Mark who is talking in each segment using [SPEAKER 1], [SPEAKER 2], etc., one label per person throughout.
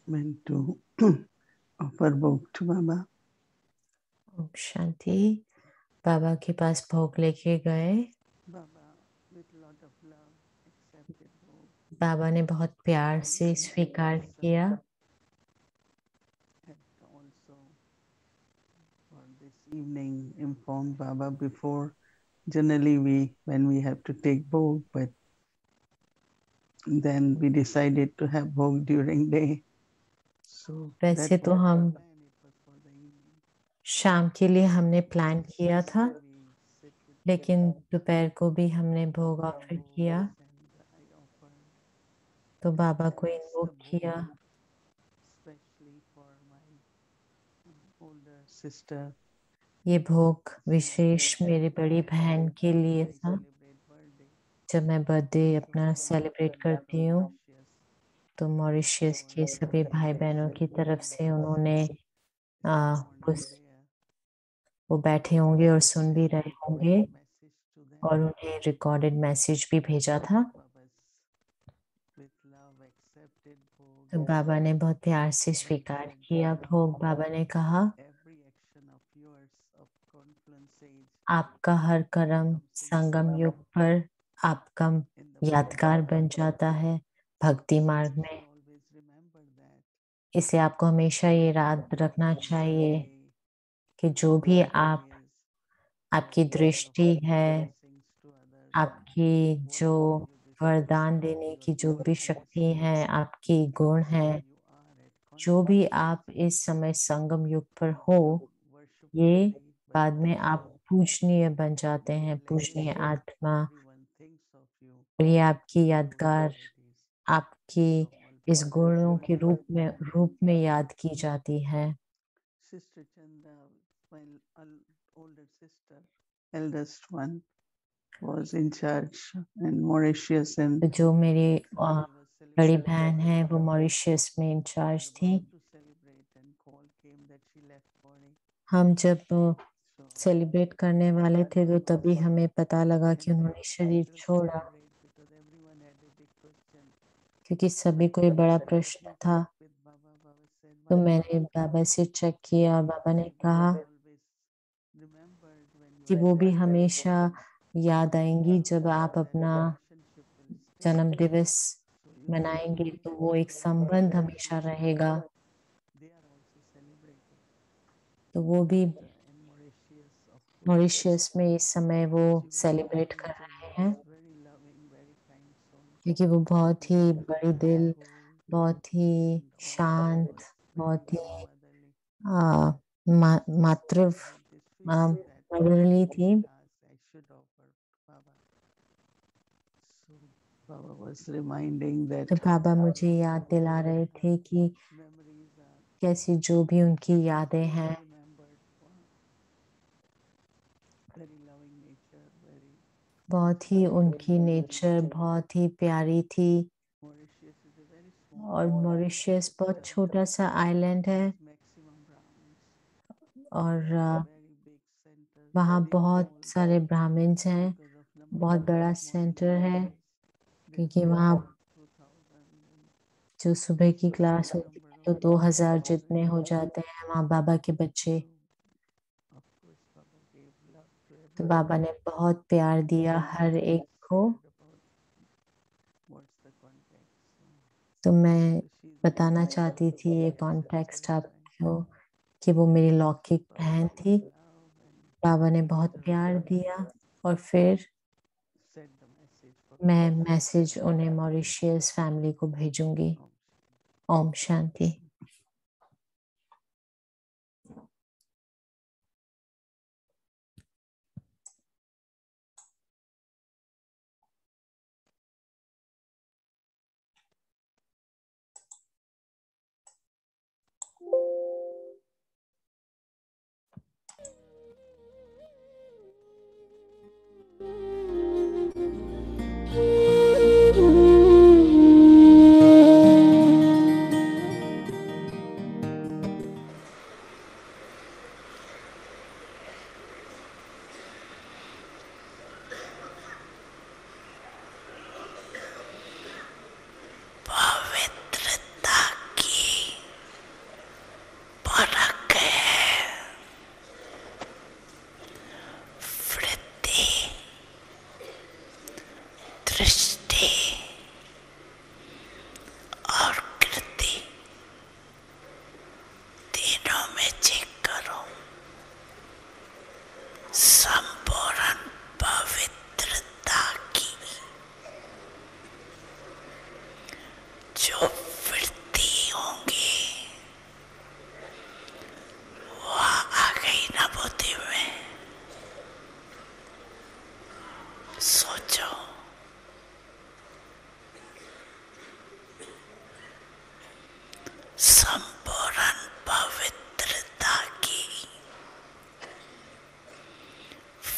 [SPEAKER 1] went to offer bhog to Baba.
[SPEAKER 2] Om Shanti. बाबा के पास भोग लेके गए।
[SPEAKER 1] Baba, with lot of love, accepted bhog.
[SPEAKER 2] बाबा ने बहुत प्यार से स्वीकार किया।
[SPEAKER 1] And also for this evening informed Baba before. Generally when we have to take bhog, but then we decided to have bhog during day. So
[SPEAKER 2] वैसे तो हम शाम के लिए हमने प्लान किया था, लेकिन दोपहर को भी हमने भोग ऑफर किया। तो बाबा को इन्वोक किया। ये भोग विशेष मेरी बड़ी बहन के लिए था। जब मैं बर्थडे अपना सेलिब्रेट करती हूँ तो मॉरिशस के सभी भाई बहनों की तरफ से उन्होंने वो बैठे होंगे और सुन भी रहे होंगे और उन्हें रिकॉर्डेड मैसेज भी भेजा था। तो बाबा ने बहुत प्यार से स्वीकार किया भोग। बाबा ने कहा, आपका हर कर्म संगम युग पर आपका यादगार बन जाता है भक्ति मार्ग में। इसलिए आपको हमेशा ये याद रखना चाहिए कि जो भी आपकी दृष्टि है, आपकी जो वरदान देने की जो भी शक्ति है, आपकी गुण है, जो भी आप इस समय संगम युग पर हो, ये बाद में आप पूजनीय बन जाते हैं, पूजनीय आत्मा। और ये आपकी यादगार आपकी इस गुणों के रूप में याद की जाती है।
[SPEAKER 1] Sister Chanda, my older sister, eldest one, was in charge in Mauritius and
[SPEAKER 2] जो मेरी बड़ी बहन है वो मॉरिशस में इंचार्ज थी। हम जब सेलिब्रेट करने वाले थे तो तभी हमें पता लगा कि उन्होंने शरीर छोड़ा, क्योंकि सभी को एक बड़ा प्रश्न था। तो मैंने बाबा से चेक किया। बाबा ने कहा कि वो भी हमेशा याद आएंगी जब आप अपना जन्म दिवस मनाएंगे, तो वो एक संबंध हमेशा रहेगा। तो वो भी मॉरिशस में इस समय वो सेलिब्रेट कर रहे हैं, क्योंकि वो बहुत ही बड़ी दिल, बहुत ही शांत, बहुत ही मातृ थी। तो बाबा मुझे याद दिला रहे थे कि कैसी जो भी उनकी यादें हैं, बहुत ही उनकी नेचर बहुत ही प्यारी थी। और मॉरिशस बहुत छोटा सा आइलैंड है और वहाँ बहुत सारे ब्राह्मण्स हैं। बहुत बड़ा सेंटर है, क्योंकि वहाँ जो सुबह की क्लास होती है तो 2000 जितने हो जाते हैं वहाँ बाबा के बच्चे। तो बाबा ने बहुत प्यार दिया हर एक को। तो मैं बताना चाहती थी ये कॉन्टेक्स्ट आपको कि वो मेरी लौकिक बहन थी। बाबा ने बहुत प्यार दिया और फिर मैं मैसेज उन्हें मॉरिशियस फैमिली को भेजूंगी। ओम शांति।
[SPEAKER 3] जो वृत्ति होंगी वो आ गई ना बुद्धि में। सोचो, संपूर्ण पवित्रता की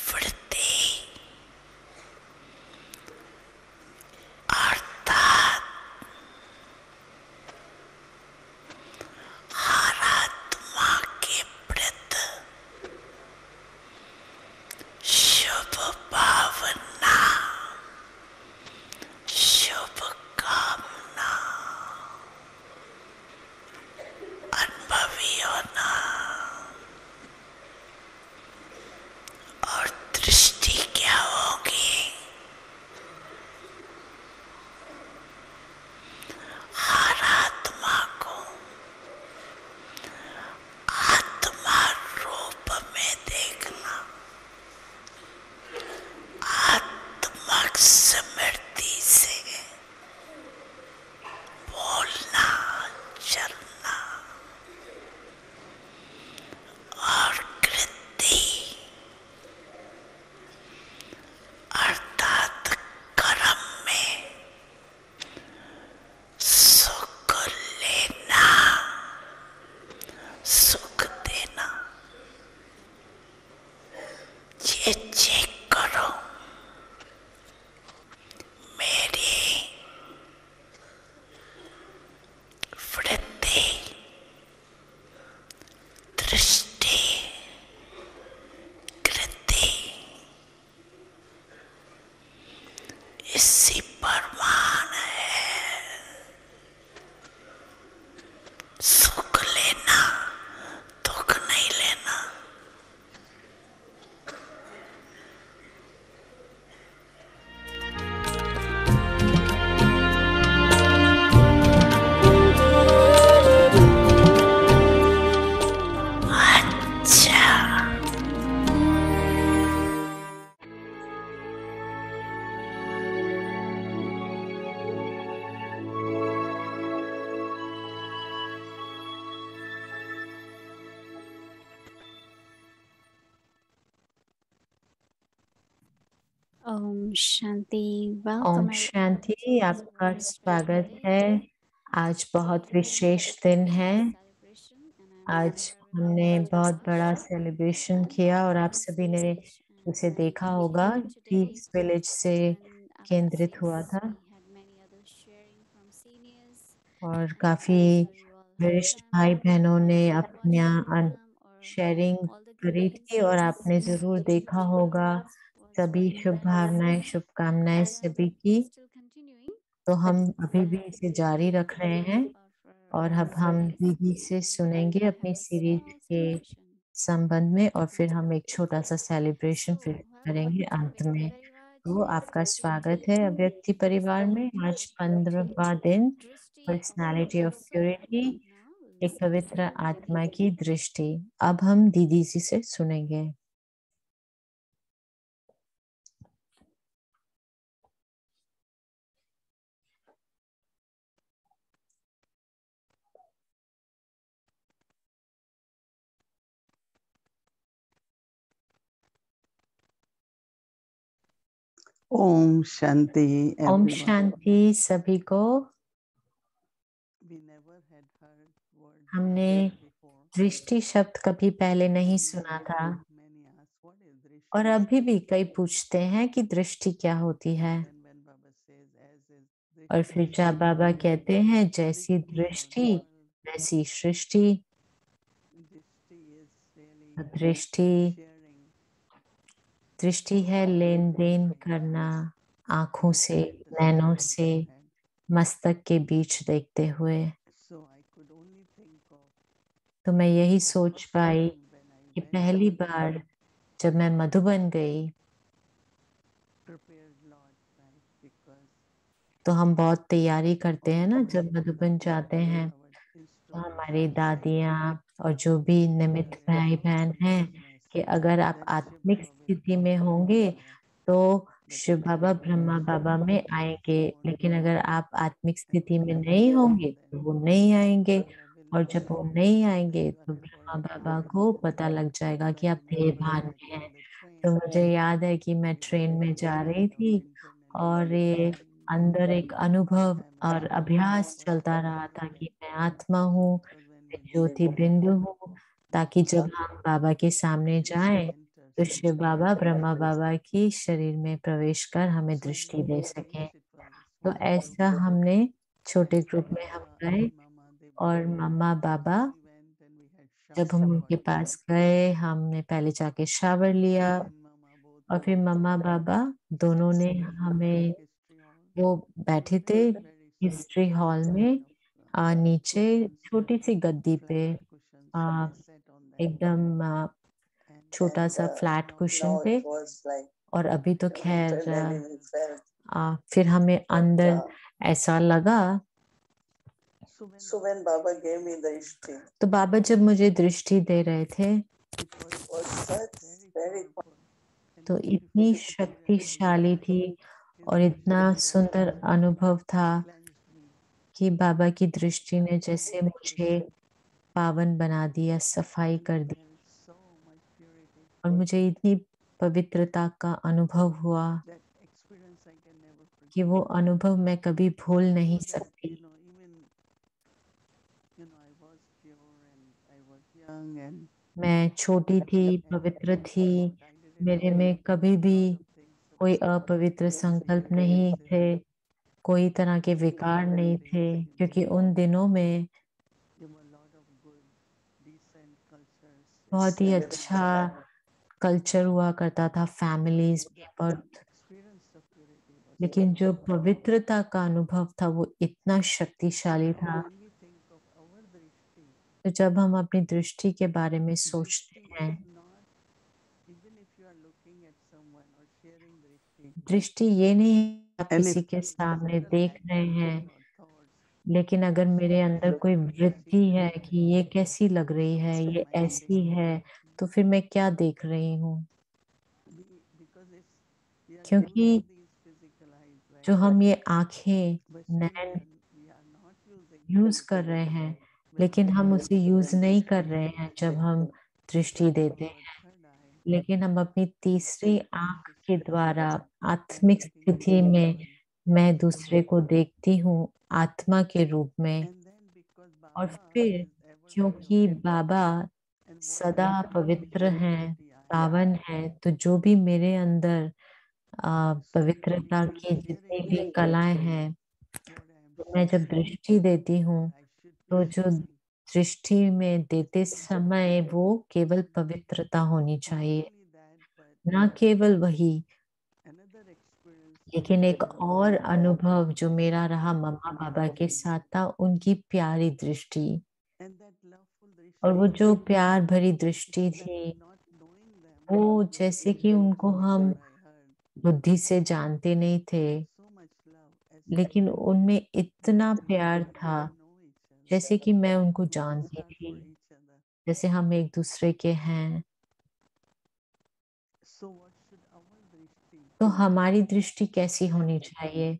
[SPEAKER 3] वृत्ति अर्थात हर आत्मा के प्रति शुभ भावना, शुभ कामना अनुभवी होना और दृष्टि क्या होगी? हर आत्मा को आत्मा रूप में देखना, आत्मक स्मृति से बोलना, चलना और कृति अर्थात कर्म में सुख लेना, सुख देना। ये चेक करो, मेरी वृत्ति, दृष्टि, कृति इसी परमान है। सुख लेना, दुख नहीं लेना। अच्छा,
[SPEAKER 4] ओम शांति।
[SPEAKER 2] ओम शांति। आपका स्वागत है। आज बहुत विशेष दिन है। आज हमने बहुत बड़ा सेलिब्रेशन किया और आप सभी ने उसे देखा होगा। पीस विलेज से केंद्रित हुआ था और काफी वरिष्ठ भाई बहनों ने अपना शेयरिंग करी थी और आपने जरूर देखा होगा। सभी शुभ भावनाएं, शुभकामनाएं सभी की। तो हम अभी भी इसे जारी रख रहे हैं और अब हम दीदी से सुनेंगे अपनी सीरीज के संबंध में और फिर हम एक छोटा सा सेलिब्रेशन फिर करेंगे अंत में। तो आपका स्वागत है अव्यक्ति परिवार में। आज 15वां दिन, पर्सनालिटी ऑफ प्योरिटी, एक पवित्र आत्मा की दृष्टि। अब हम दीदी जी से सुनेंगे।
[SPEAKER 1] ओम शांति
[SPEAKER 2] ओम
[SPEAKER 1] everyone.
[SPEAKER 2] शांति सभी को।
[SPEAKER 1] We never had heard word
[SPEAKER 2] हमने
[SPEAKER 1] before.
[SPEAKER 2] दृष्टि शब्द कभी पहले नहीं
[SPEAKER 1] And
[SPEAKER 2] सुना था
[SPEAKER 1] many ask what is drishti?
[SPEAKER 2] और अभी भी कई पूछते हैं कि दृष्टि क्या होती है।
[SPEAKER 1] Then when Baba says as is
[SPEAKER 2] और
[SPEAKER 1] drishti,
[SPEAKER 2] फिर जब बाबा कहते हैं जैसी
[SPEAKER 1] drishti
[SPEAKER 2] दृष्टि
[SPEAKER 1] or
[SPEAKER 2] वैसी सृष्टि।
[SPEAKER 1] drishti is really
[SPEAKER 2] दृष्टि
[SPEAKER 1] sharing
[SPEAKER 2] दृष्टि है लेन देन करना, आँखों से, नैनों से, मस्तक के बीच देखते हुए।
[SPEAKER 1] so I could only think of
[SPEAKER 2] तो मैं यही
[SPEAKER 1] the
[SPEAKER 2] सोच
[SPEAKER 1] first
[SPEAKER 2] pi
[SPEAKER 1] time when I
[SPEAKER 2] कि
[SPEAKER 1] went
[SPEAKER 2] पहली
[SPEAKER 1] to
[SPEAKER 2] बार जब मैं मधुबन गई
[SPEAKER 1] prepared lot, right? Because
[SPEAKER 2] तो हम बहुत तैयारी करते हैं
[SPEAKER 1] all
[SPEAKER 2] ना
[SPEAKER 1] my
[SPEAKER 2] जब मधुबन जाते हैं।
[SPEAKER 1] our
[SPEAKER 2] तो
[SPEAKER 1] instructors
[SPEAKER 2] हमारी
[SPEAKER 1] would say
[SPEAKER 2] दादियाँ और जो भी निमित्त भाई बहन हैं कि अगर आप
[SPEAKER 1] that Shiv
[SPEAKER 2] आत्मिक
[SPEAKER 1] Baba will
[SPEAKER 2] स्थिति
[SPEAKER 1] come
[SPEAKER 2] में
[SPEAKER 1] to
[SPEAKER 2] होंगे
[SPEAKER 1] India
[SPEAKER 2] तो शिव बाबा ब्रह्मा बाबा में आएंगे, लेकिन अगर आप आत्मिक स्थिति में नहीं होंगे तो वो नहीं आएंगे। और जब वो नहीं आएंगे तो ब्रह्मा बाबा को पता लग जाएगा कि आप देह भान में हैं। तो मुझे याद है कि मैं ट्रेन में जा रही थी और ये अंदर एक अनुभव और अभ्यास चलता रहा था कि मैं आत्मा हूँ, मैं ज्योति बिंदु हूँ, ताकि जब हम बाबा के सामने जाएं तो शिव बाबा ब्रह्मा बाबा की शरीर में प्रवेश कर हमें दृष्टि दे सके। तो ऐसा हमने छोटे ग्रुप में हम गए और मम्मा बाबा, जब हम उनके पास गए हमने पहले जाके शावर लिया और फिर मम्मा बाबा दोनों ने हमें, वो बैठे थे हिस्ट्री हॉल में, नीचे छोटी सी गद्दी पे, आ, एकदम छोटा सा फ्लैट कुशन पे। और अभी तो खैर फिर हमें अंदर ऐसा लगा, तो बाबा जब मुझे दृष्टि दे रहे थे तो इतनी शक्तिशाली थी और इतना सुंदर अनुभव था कि बाबा की दृष्टि ने जैसे मुझे पावन बना दिया, सफाई कर दी और मुझे इतनी पवित्रता का अनुभव हुआ कि वो अनुभव मैं कभी भूल नहीं सकती। मैं छोटी थी, पवित्र थी, मेरे में कभी भी कोई अपवित्र संकल्प नहीं थे, कोई तरह के विकार नहीं थे, क्योंकि उन दिनों में बहुत ही अच्छा कल्चर हुआ करता था फैमिलीज में, बर्थ। लेकिन जो पवित्रता का अनुभव था वो इतना शक्तिशाली था। तो जब हम अपनी दृष्टि के बारे में सोचते हैं, दृष्टि ये नहीं है आप किसी के सामने देख रहे हैं, लेकिन अगर मेरे अंदर कोई वृत्ति है कि ये कैसी लग रही है, ये ऐसी है, तो फिर मैं क्या देख रही हूँ? क्योंकि जो हम ये आंखें, नैन यूज कर रहे हैं, लेकिन हम उसे यूज नहीं कर रहे हैं जब हम दृष्टि देते हैं, लेकिन हम अपनी तीसरी आंख के द्वारा आत्मिक स्थिति में मैं दूसरे को देखती हूँ आत्मा के रूप में। और फिर क्योंकि बाबा सदा पवित्र हैं, पावन हैं, तो जो भी मेरे अंदर पवित्रता की जितनी भी कलाएं हैं, तो मैं जब दृष्टि देती हूँ तो जो दृष्टि में देते समय वो केवल पवित्रता होनी चाहिए, ना केवल वही, लेकिन एक और अनुभव जो मेरा रहा मम्मा बाबा के साथ था, उनकी प्यारी दृष्टि। और वो जो प्यार भरी दृष्टि थी, वो जैसे कि उनको हम बुद्धि से जानते नहीं थे, लेकिन उनमें इतना प्यार था जैसे कि मैं उनको जानती थी, जैसे हम एक दूसरे के हैं। तो हमारी दृष्टि कैसी होनी चाहिए?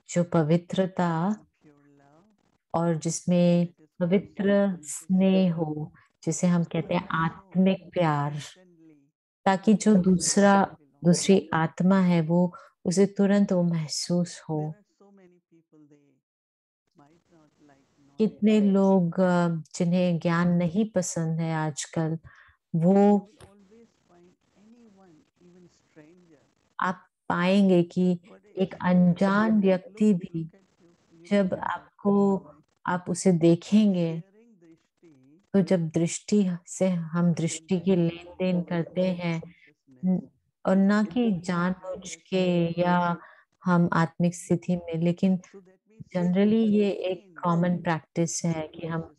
[SPEAKER 2] जो पवित्रता और जिसमें पवित्र स्नेह हो, जिसे हम कहते हैं आत्मिक प्यार, ताकि जो दूसरी आत्मा है वो उसे तुरंत वो महसूस हो। कितने लोग जिन्हें ज्ञान नहीं पसंद है आजकल, वो आप पाएंगे कि एक अनजान व्यक्ति भी जब आपको, आप उसे देखेंगे, तो जब दृष्टि से हम दृष्टि की लेन देन करते हैं, और ना कि जानबूझ के या हम आत्मिक स्थिति में, लेकिन जनरली ये एक कॉमन प्रैक्टिस है कि हम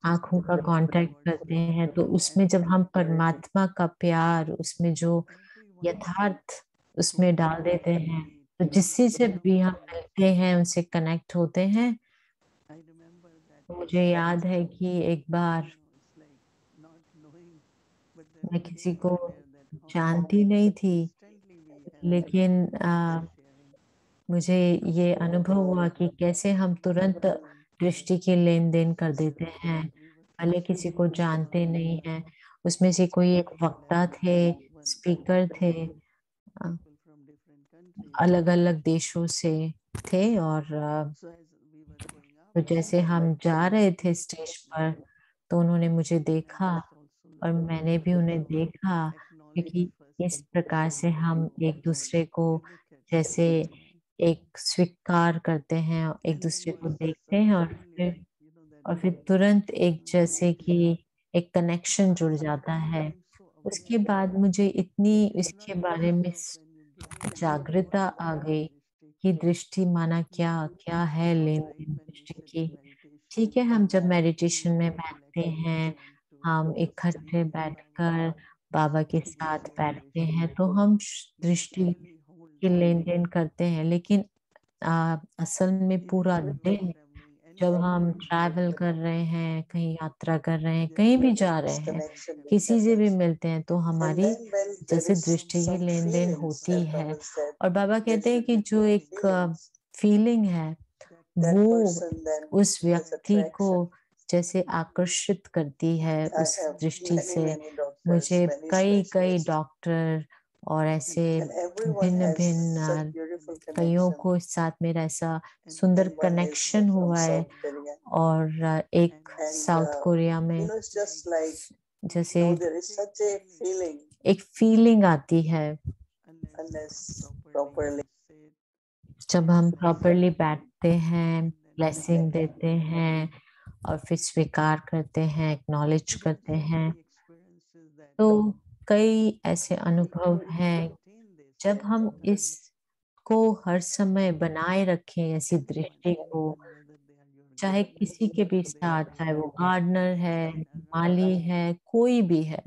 [SPEAKER 2] आंखों का कांटेक्ट करते हैं, तो उसमें जब हम परमात्मा का प्यार, उसमें जो यथार्थ उसमें डाल देते हैं, तो जिससे से भी हम मिलते हैं, उनसे कनेक्ट होते हैं। तो मुझे याद है कि एक बार मैं किसी को जानती नहीं थी, लेकिन मुझे ये अनुभव हुआ कि कैसे हम तुरंत दृष्टि की लेन देन कर देते हैं, भले किसी को जानते नहीं हैं। उसमें से कोई एक वक्ता थे, स्पीकर थे, अलग अलग देशों से थे, और तो जैसे हम जा रहे थे स्टेज पर, तो उन्होंने मुझे देखा और मैंने भी उन्हें देखा, क्योंकि इस प्रकार से हम एक दूसरे को जैसे एक स्वीकार करते हैं, एक दूसरे को देखते हैं, और फिर तुरंत एक जैसे कि एक कनेक्शन जुड़ जाता है। उसके बाद मुझे इतनी इसके बारे में जागरूकता आ गई कि दृष्टि माना क्या क्या है, लेन देन दृष्टि की। ठीक है, हम जब मेडिटेशन में बैठते हैं, हम इकट्ठे बैठकर बाबा के साथ बैठते हैं, तो हम दृष्टि की लेन देन करते हैं, लेकिन असल में पूरा दिन जब हम ट्रैवल कर रहे हैं, कहीं यात्रा कर रहे हैं, कहीं भी जा रहे हैं, किसी से भी मिलते हैं, तो हमारी जैसे दृष्टि की लेन देन होती है। और बाबा कहते हैं कि जो एक फीलिंग है, वो उस व्यक्ति को जैसे आकर्षित करती है उस दृष्टि से। मुझे कई कई डॉक्टर और ऐसे भिन्न भिन्न कईयों को इस साथ मेरा ऐसा सुंदर कनेक्शन हुआ है। और एक साउथ कोरिया में जैसे एक फीलिंग आती है जब हम प्रॉपरली बैठते हैं, ब्लेसिंग देते हैं और फिर स्वीकार करते हैं, एक्नॉलेज करते हैं। तो कई ऐसे अनुभव हैं, जब हम इसको हर समय बनाए रखें, ऐसी दृष्टि को, चाहे किसी के भी साथ, चाहे वो गार्डनर है, माली है, कोई भी है,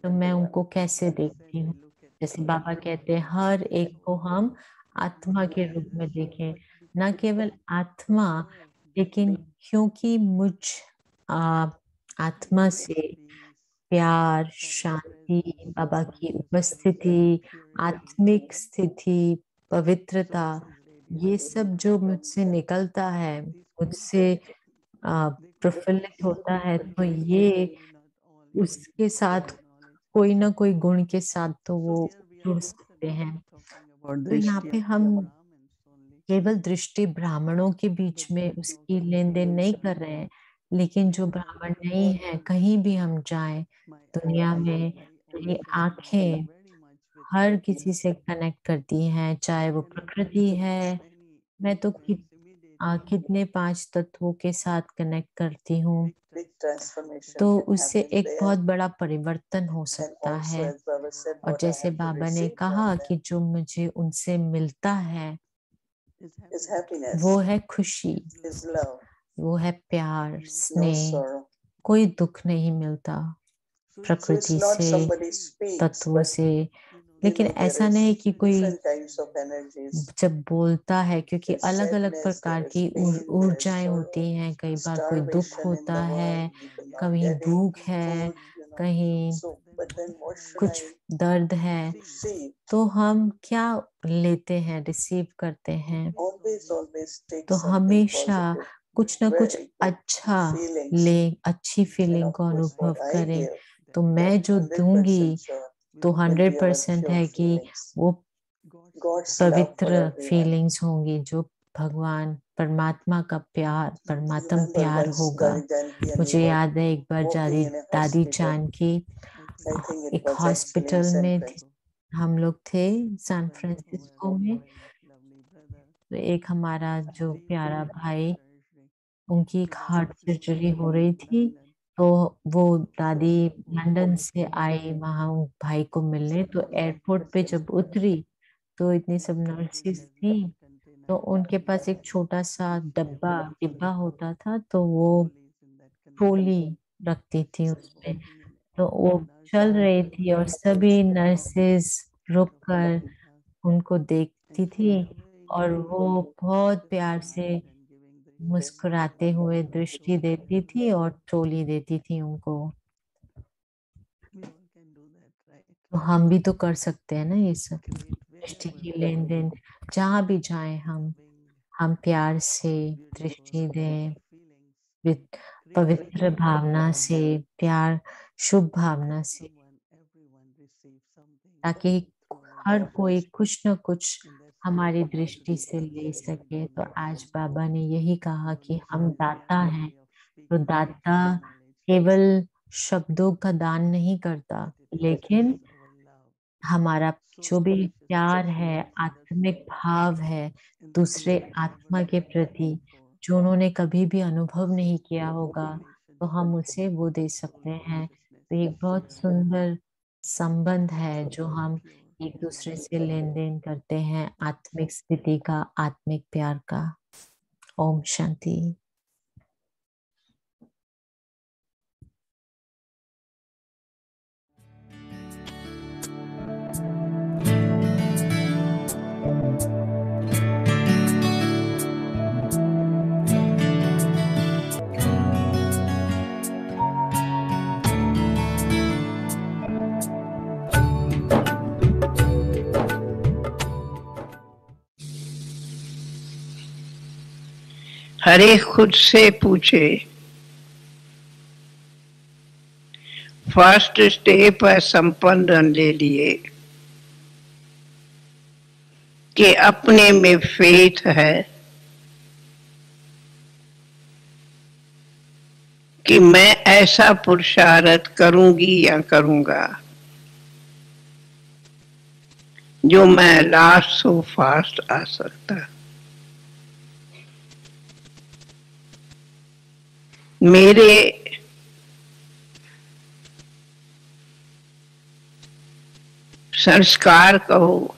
[SPEAKER 2] तो मैं उनको कैसे देखती हूँ। जैसे बाबा कहते हैं, हर एक को हम आत्मा के रूप में देखें, न केवल आत्मा, लेकिन क्योंकि मुझ आ, आत्मा से प्यार, शांति, बाबा की उपस्थिति, आत्मिक स्थिति, पवित्रता, ये सब जो मुझसे निकलता है, मुझसे प्रफुल्लित होता है, तो ये उसके साथ कोई ना कोई गुण के साथ तो वो जुड़ सकते हैं। तो यहाँ पे हम केवल दृष्टि ब्राह्मणों के बीच में उसकी लेन देन नहीं कर रहे हैं, लेकिन जो ब्राह्मण नहीं है, कहीं भी हम जाएं दुनिया में, मेरी आंखें हर किसी से कनेक्ट करती हैं, चाहे वो प्रकृति है। मैं तो कितने पांच तत्वों के साथ कनेक्ट करती हूँ, तो उससे एक बहुत बड़ा परिवर्तन हो सकता है। और जैसे बाबा ने कहा कि जो मुझे उनसे मिलता है वो है खुशी, वो है प्यार, स्नेह, कोई दुख नहीं मिलता प्रकृति से, तत्वों से। लेकिन ऐसा नहीं कि कोई जब बोलता है, क्योंकि अलग अलग प्रकार की ऊर्जाएं होती हैं। कई बार कोई दुख होता है, कहीं भूख है, कहीं कुछ दर्द है, तो हम क्या लेते हैं, रिसीव करते हैं। तो हमेशा कुछ ना कुछ अच्छा ले, अच्छी फीलिंग को अनुभव करें। तो मैं जो दूंगी तो 100% है कि वो पवित्र फीलिंग्स होंगी, जो भगवान परमात्मा का प्यार, परमात्म प्यार होगा। मुझे याद है एक बार दादी चांद की एक हॉस्पिटल में हम लोग थे सैन फ्रांसिस्को में। तो एक हमारा जो प्यारा भाई, उनकी एक हार्ट सर्जरी हो रही थी, तो वो दादी लंदन से आई वहां भाई को मिलने। तो एयरपोर्ट पे जब उतरी तो इतनी सब नर्सिस थी, तो उनके पास एक छोटा सा डिब्बा होता था, तो वो ट्रोली रखती थी उसमें। तो वो चल रही थी और सभी नर्सेस रुककर उनको देखती थी, और वो बहुत प्यार से मुस्कुराते हुए दृष्टि देती थी और ट्रोली देती थी उनको। हम भी तो कर सकते हैं ना ये सब दृष्टि की लेन देन। जहाँ भी जाएं हम प्यार से दृष्टि दें, पवित्र भावना से, प्यार शुभ भावना से, ताकि हर कोई कुछ न कुछ हमारी दृष्टि से ले सके। तो आज बाबा ने यही कहा कि हम दाता हैं, तो दाता केवल शब्दों का दान नहीं करता, लेकिन हमारा जो भी प्यार है, आत्मिक भाव है दूसरे आत्मा के प्रति, जो उन्होंने कभी भी अनुभव नहीं किया होगा, तो हम उसे वो दे सकते हैं। तो एक बहुत सुंदर संबंध है जो हम एक दूसरे से लेन देन करते हैं, आत्मिक स्थिति का, आत्मिक प्यार का। ओम शांति।
[SPEAKER 3] हर एक खुद से पूछे, फर्स्ट स्टेप है संपन्न ले लिए कि अपने में फेथ है कि मैं ऐसा पुरुषार्थ करूंगी या करूंगा जो मैं लास्ट सो फास्ट आ सकता। मेरे संस्कार कहो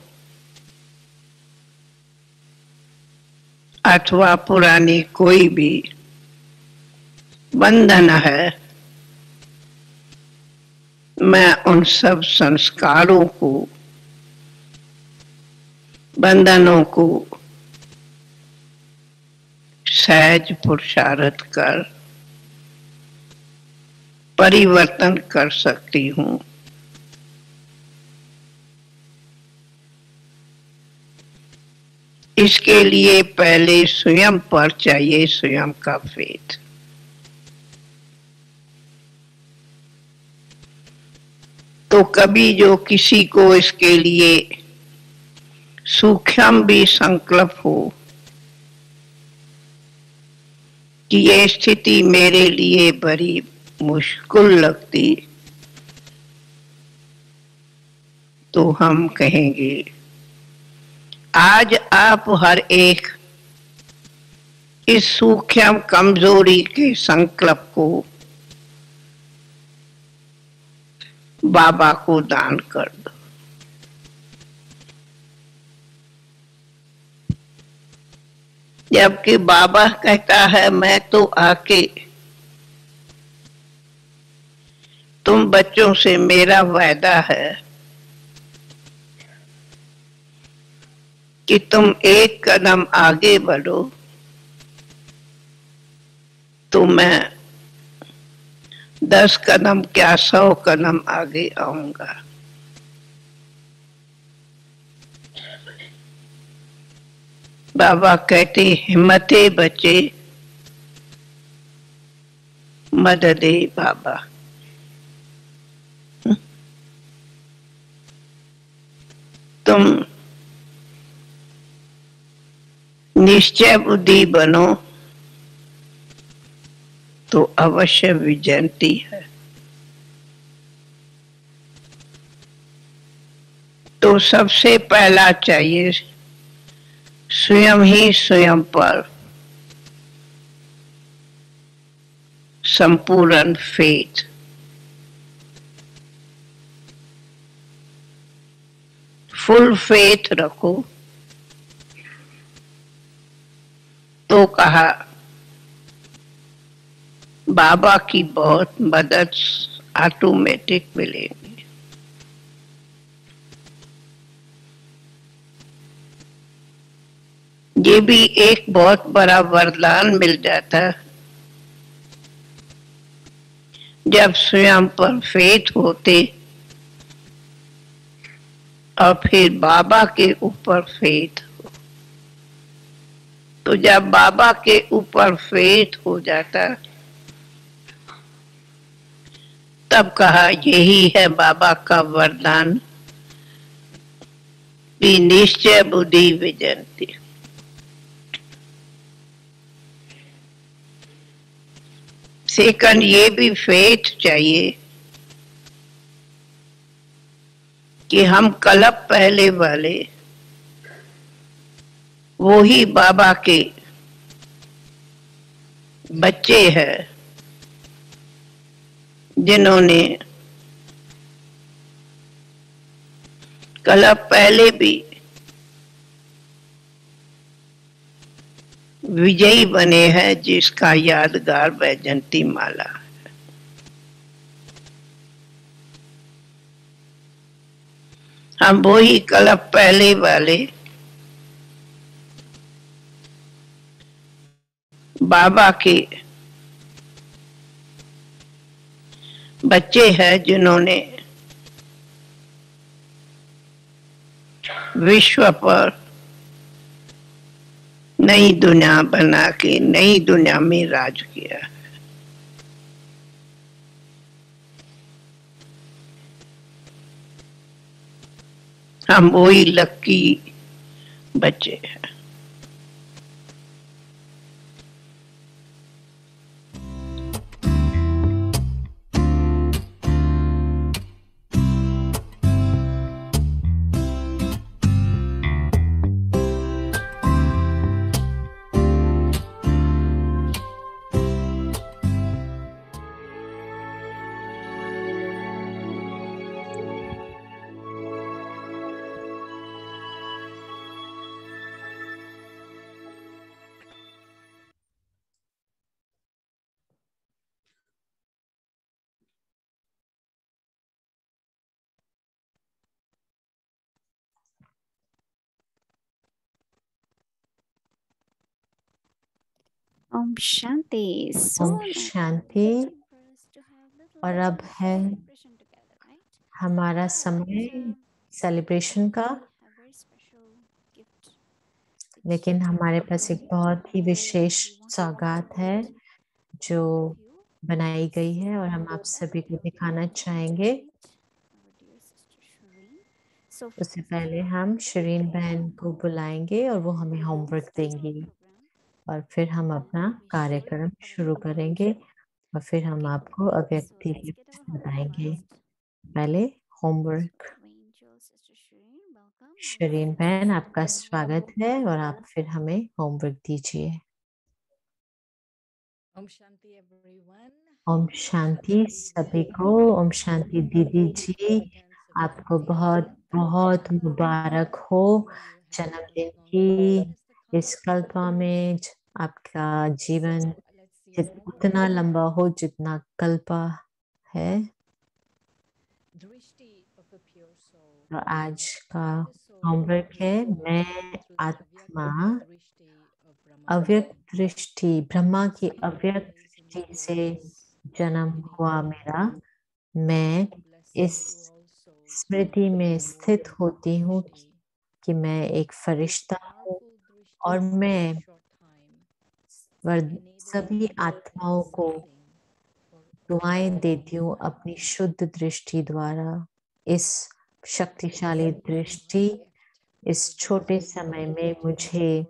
[SPEAKER 3] अथवा पुरानी कोई भी बंधन है, मैं उन सब संस्कारों को, बंधनों को सहज पुरुषार्थ कर परिवर्तन कर सकती हूँ। इसके लिए पहले स्वयं पर चाहिए स्वयं का फेथ। तो कभी जो किसी को इसके लिए सूक्ष्म भी संकल्प हो कि ये स्थिति मेरे लिए बड़ी मुश्किल लगती, तो हम कहेंगे आज आप हर एक इस सूक्ष्म कमजोरी के संकल्प को बाबा को दान कर दो। जबकि बाबा कहता है मैं तो आके तुम बच्चों से मेरा वायदा है कि तुम एक कदम आगे बढ़ो तो मैं 10 कदम क्या 100 कदम आगे आऊंगा। बाबा कहते हिम्मते बचे मददे बाबा। तुम निश्चय बुद्धि बनो तो अवश्य विजयंती है। तो सबसे पहला चाहिए स्वयं ही स्वयं पर संपूर्ण फेथ। फुल फेथ रखो। तो कहा बाबा की बहुत मदद ऑटोमेटिक मिलेगी। ये भी एक बहुत बड़ा वरदान मिल जाता जब स्वयं पर फेथ होते और फिर बाबा के ऊपर फेथ हो। तो जब बाबा के ऊपर फेथ हो जाता तब कहा यही है बाबा का वरदान, भी निश्चय बुद्धि विजयंती। सेकंड ये भी फेथ चाहिए कि हम कल्प पहले वाले वो ही बाबा के बच्चे हैं जिन्होंने कल्प पहले भी विजयी बने हैं, जिसका यादगार वैजंती माला। हम वो ही कल्प पहले वाले बाबा के बच्चे हैं जिन्होंने विश्व पर नई दुनिया बना के नई दुनिया में राज किया। हम वही लक्की बच्चे हैं।
[SPEAKER 4] ओम शांति।
[SPEAKER 2] ओम शांति। और अब है हमारा समय सेलिब्रेशन का, लेकिन हमारे पास एक बहुत ही विशेष सौगात है जो बनाई गई है और हम आप सभी को दिखाना चाहेंगे। उससे पहले हम शरीन बहन को बुलाएंगे और वो हमें होमवर्क देंगी और फिर हम अपना कार्यक्रम शुरू करेंगे और फिर हम आपको अव्यक्ति गिफ्ट बताएंगे। पहले होमवर्क। शरीन बहन आपका स्वागत है और आप फिर हमें होमवर्क दीजिए।
[SPEAKER 5] ओम शांति एवरीवन।
[SPEAKER 2] ओम शांति सभी को। ओम शांति दीदी जी, आपको बहुत बहुत मुबारक हो जन्मदिन की। इस कल्पा में आपका जीवन उतना लंबा हो जितना कल्पा है। तो आज का होमवर्क है, मैं आत्मा अव्यक्त दृष्टि, ब्रह्मा की अव्यक्त दृष्टि से जन्म हुआ मेरा। मैं इस स्मृति में स्थित होती हूँ कि मैं एक फरिश्ता हूँ और मैं सभी आत्माओं को दुआएं देती हूँ अपनी शुद्ध दृष्टि द्वारा। इस शक्तिशाली दृष्टि इस छोटे समय में मुझे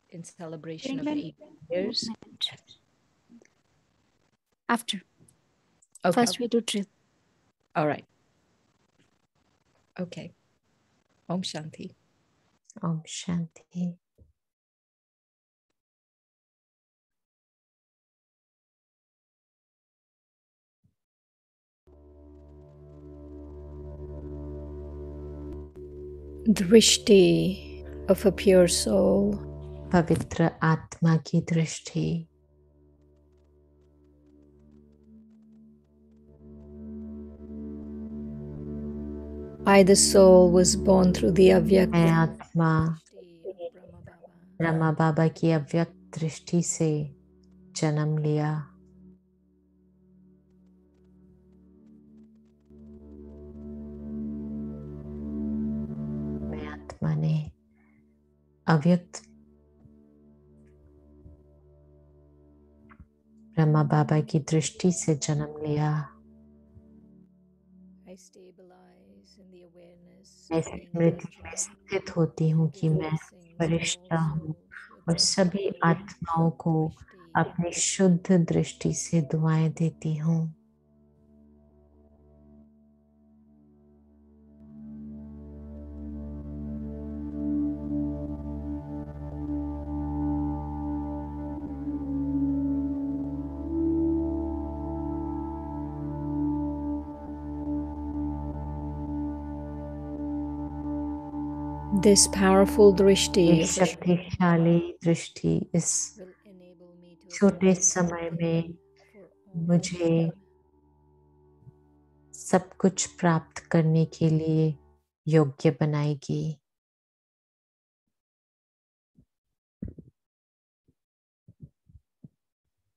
[SPEAKER 5] in celebration of 8 years.
[SPEAKER 4] After.
[SPEAKER 5] Okay.
[SPEAKER 4] First we do drill.
[SPEAKER 5] All right. Okay. Om Shanti.
[SPEAKER 2] Om Shanti.
[SPEAKER 5] Drishti of a pure soul.
[SPEAKER 2] पवित्र आत्मा की दृष्टि।
[SPEAKER 5] I, the soul, was born through the avyakt.
[SPEAKER 2] मैं आत्मा ब्रह्मा बाबा की अव्यक्त दृष्टि से जन्म लिया। आत्मा ने अव्यक्त ब्रह्मा बाबा की दृष्टि से जन्म लिया। मैं स्मृति में स्थित होती हूँ कि मैं फरिश्ता हूँ और सभी आत्माओं को अपनी शुद्ध दृष्टि से दुआएं देती हूँ।
[SPEAKER 5] This powerful drishti
[SPEAKER 2] एक शक्तिशाली दृष्टि इस छोटे समय में मुझे सब कुछ प्राप्त करने के लिए योग्य बनाएगी।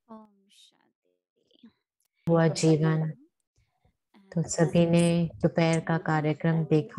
[SPEAKER 4] Om Shanti.
[SPEAKER 2] हुआ जीवन। तो सभी ने दोपहर का कार्यक्रम देखा।